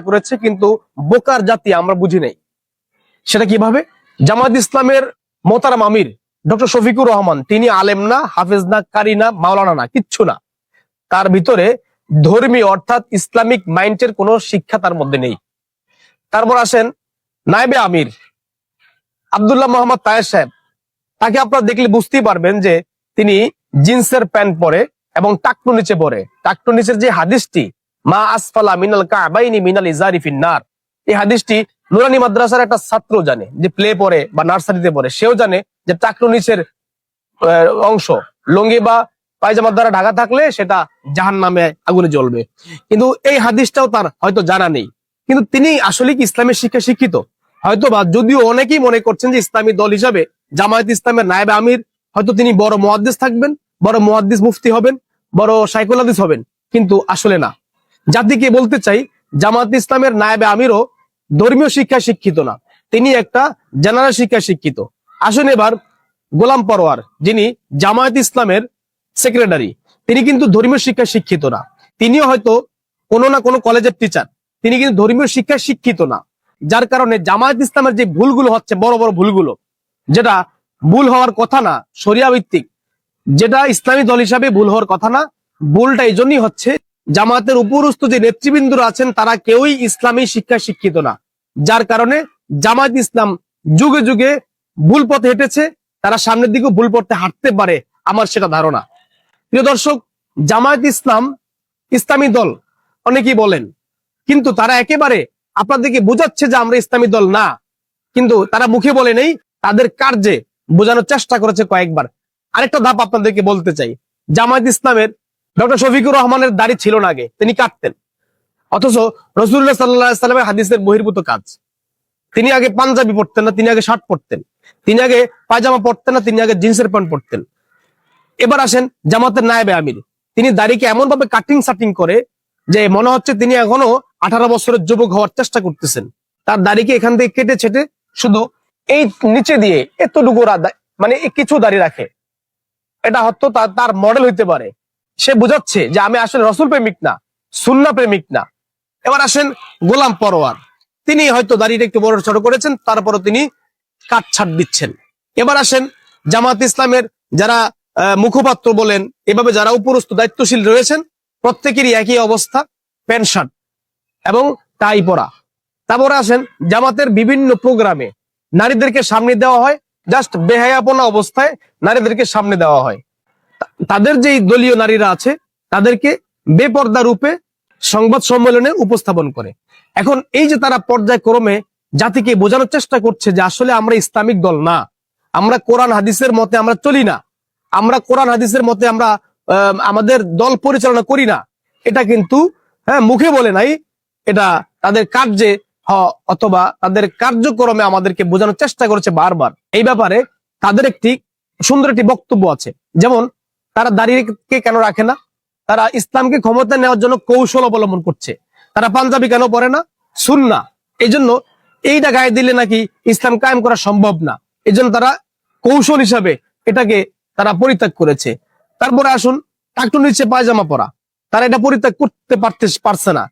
করেছে, কিন্তু বোকার জাতি আমরা বুঝি নাই। সেটা কিভাবে? জামাত ইসলামের মোহতারাম আমির ডক্টর শফিকুর রহমান, তিনি আলেম না, হাফেজ না, কারি না, মাওলানা না, কিচ্ছু না। তার ভিতরে ধর্মীয় অর্থাৎ ইসলামিক মাইন্ডের কোনো শিক্ষা তার মধ্যে নেই। তারপর আসেন নায়েবে আমির আব্দুল্লাহ মোহাম্মদ তায়ের সাহেব, তাকে আপনারা দেখলে বুঝতেই পারবেন যে তিনি জিন্সের প্যান্ট পরে এবং টাকটু নিচে পরে। টাকটু নিচের যে হাদিসটি, মা আসফালা মিনাল কাবাইনি মিনাল ইজারি ফিন্নার, এই হাদিসটি নুরানি মাদ্রাসার একটা ছাত্র জানে, যে প্লে পড়ে বা নার্সারিতে পড়ে, সেও জানে যে টাকটু নিচের অংশ লুঙ্গি বা পায়জামার দ্বারা ঢাকা থাকলে সেটা জাহান্নামে আগুনে জ্বলবে। কিন্তু এই হাদিসটাও তার হয়তো জানা নেই। কিন্তু তিনি আসলে কি ইসলামের শিক্ষা শিক্ষিত? হয়তো বা, যদিও অনেকেই মনে করছেন যে ইসলামী দল হিসাবে জামায়াত ইসলামের নায়েবে আমির, হয়তো তিনি বড় মুহাদ্দিস থাকবেন, বড় মুহাদ্দিস মুফতি হবেন, বড় শাইখুল হাদিস হবেন, কিন্তু আসলে না। জাতিকে বলতে চাই, জামায়াত ইসলামের নায়েবে আমিরও ধর্মীয় শিক্ষা শিক্ষিত না, তিনি একটা জেনারেল শিক্ষা শিক্ষিত। আসুন এবার গোলাম পরোয়ার, যিনি জামায়াত ইসলামের সেক্রেটারি, তিনি কিন্তু ধর্মীয় শিক্ষা শিক্ষিত না। তিনিও হয়তো কোনো না কোনো কলেজের টিচার, তিনি কিন্তু ধর্মীয় শিক্ষা শিক্ষিত না। যার কারণে জামায়াত ইসলামের যে ভুলগুলো হচ্ছে, বড় বড় ভুলগুলো, যেটা ভুল হওয়ার কথা না, শরিয়া ভিত্তিক, যেটা ইসলামী দল হিসাবে ভুল হওয়ার কথা না, ভুলটা এই জন্যই হচ্ছে জামায়াতের উপরস্থ যে নেতৃবৃন্দরা আছেন তারা কেউই ইসলামী শিক্ষা শিক্ষিত না। যার কারণে জামায়াত ইসলাম যুগে যুগে ভুল পথে হেঁটেছে, তারা সামনের দিকেও ভুল পথে হাঁটতে পারে, আমার সেটা ধারণা। প্রিয় দর্শক, জামায়াত ইসলাম ইসলামী দল অনেকেই বলেন, কিন্তু তারা একেবারে আপনাদেরকে বোঝাচ্ছে যে আমরা ইসলামী দল না, কিন্তু তারা মুখে বলে নেই, তাদের কার্যে বোঝানোর চেষ্টা করেছে কয়েকবার। আরেকটা ধাপ আপনাদেরকে বলতে চাই, জামায়াত ইসলামের ডক্টর শফিকুর রহমানের দাড়ি ছিল না আগে, তিনি কাটতেন, অথচ রাসূলুল্লাহ সাল্লাল্লাহু আলাইহি ওয়াসাল্লামের হাদিসের বহির্ভূত কাজ। তিনি আগে পাঞ্জাবি পরতেন না, তিনি আগে শার্ট পরতেন। তিনি আগে পায়জামা পরতেন না, তিনি আগে জিন্সের প্যান্ট পরতেন। এবার আসেন জামাতের নায়েবে আমির, তিনি দাড়িকে এমন ভাবে কাটিং সাটিং করে যে মনে হচ্ছে তিনি এখনো 18 বছরের যুবক হওয়ার চেষ্টা করতেছেন। তার দাড়িকে এখান থেকে কেটে ছেটে শুধু এই নিচে দিয়ে এতটুকু মানে কিছু দাড়ি রাখে। এটা হয়তো তার মডেল হইতে পারে। সে বোঝাচ্ছে যে আমি আসলে রসুল প্রেমিক না, সুন্নাহ প্রেমিক না। এবার আসেন গোলাম পরোয়ার, তিনি হয়তো দাড়িটা একটু বড় ছোট করেছেন, তারপরও তিনি কাটছাট দিচ্ছেন। এবার আসেন জামাত ইসলামের যারা মুখপাত্র বলেন, এভাবে যারা উপরস্থ দায়িত্বশীল রয়েছেন, প্রত্যেকেরই একই অবস্থা, প্যান্ট শার্ট এবং টাই পরা। তারপরে আসেন জামাতের বিভিন্ন প্রোগ্রামে নারীদেরকে সামনে দেওয়া হয়, জাস্ট বেহায়াপনা অবস্থায় নারীদেরকে সামনে দেওয়া হয়। তাদের যেই দলীয় নারীরা আছে তাদেরকে বেপর্দা রূপে সংবাদ সম্মেলনে উপস্থাপন করে। এখন এই যে তারা পর্যায়ক্রমে জাতিকে বোঝানোর চেষ্টা করছে যে আসলে আমরা ইসলামিক দল না, আমরা কোরআন হাদিসের মতে আমরা চলি না, আমরা কোরআন হাদিসের মতে আমরা আমাদের দল পরিচালনা করি না, এটা কিন্তু মুখে বলে নাই, এটা তাদের কার্যে অথবা তাদের কার্যক্রমে আমাদেরকে বোঝানোর চেষ্টা করেছে বারবার। এই ব্যাপারে তাদের একটি সুন্দর একটি বক্তব্য আছে, যেমন তারা দাঁড়িয়ে কেন রাখে না, তারা ইসলামকে ক্ষমতা নেওয়ার জন্য কৌশল অবলম্বন করছে। তারা পাঞ্জাবি কেন পরে না? সুন্নাহ। এই জন্য এইটা গায়ে দিলে নাকি ইসলাম কায়েম করা সম্ভব না, এই জন্য তারা কৌশল হিসাবে এটাকে তারা পরিত্যাগ করেছে। তারপরে আসুন টাকটু নিচে পায়জামা পরা, তারা এটা পরিত্যাগ করতে পারছে না,